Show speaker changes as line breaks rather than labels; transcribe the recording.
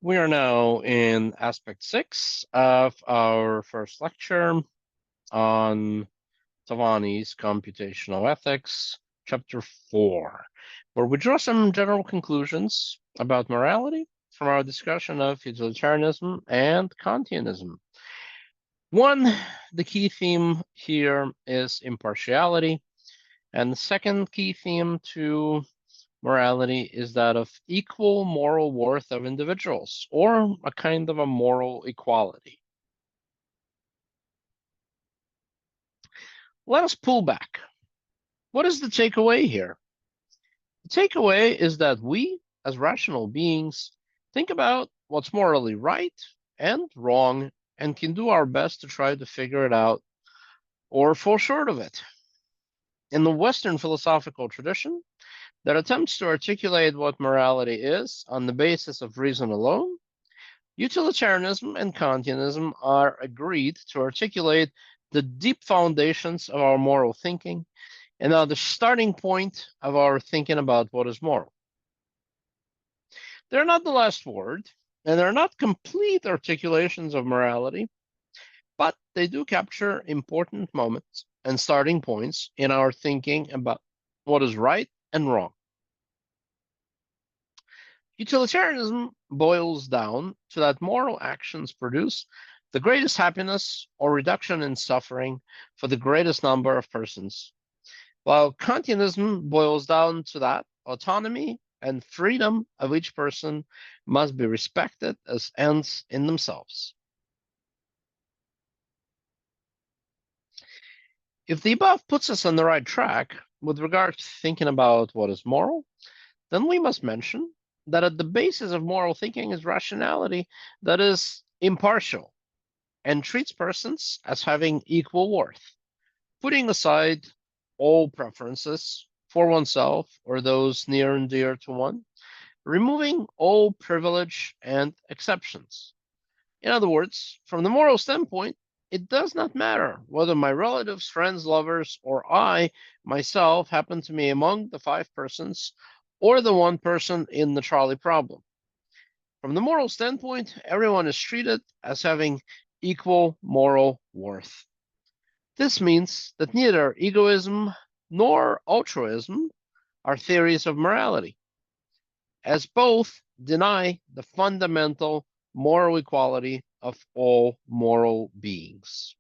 We are now in aspect 6 of our first lecture on Tavani's Computational Ethics, chapter 4, where we draw some general conclusions about morality from our discussion of utilitarianism and Kantianism. One, the key theme here is impartiality, and the second key theme to morality is that of equal moral worth of individuals, or a kind of a moral equality. Let us pull back. What is the takeaway here? The takeaway is that we, as rational beings, think about what's morally right and wrong and can do our best to try to figure it out or fall short of it. In the Western philosophical tradition, that attempts to articulate what morality is on the basis of reason alone, utilitarianism and Kantianism are agreed to articulate the deep foundations of our moral thinking and are the starting point of our thinking about what is moral. They're not the last word, and they're not complete articulations of morality, but they do capture important moments and starting points in our thinking about what is right and wrong. Utilitarianism boils down to that moral actions produce the greatest happiness or reduction in suffering for the greatest number of persons, while Kantianism boils down to that autonomy and freedom of each person must be respected as ends in themselves. If the above puts us on the right track with regard to thinking about what is moral, then we must mention that at the basis of moral thinking is rationality that is impartial and treats persons as having equal worth, putting aside all preferences for oneself or those near and dear to one, removing all privilege and exceptions. In other words, from the moral standpoint, it does not matter whether my relatives, friends, lovers, or I myself happen to be among the 5 persons or the 1 person in the trolley problem. From the moral standpoint, everyone is treated as having equal moral worth. This means that neither egoism nor altruism are theories of morality, as both deny the fundamental moral equality of all moral beings.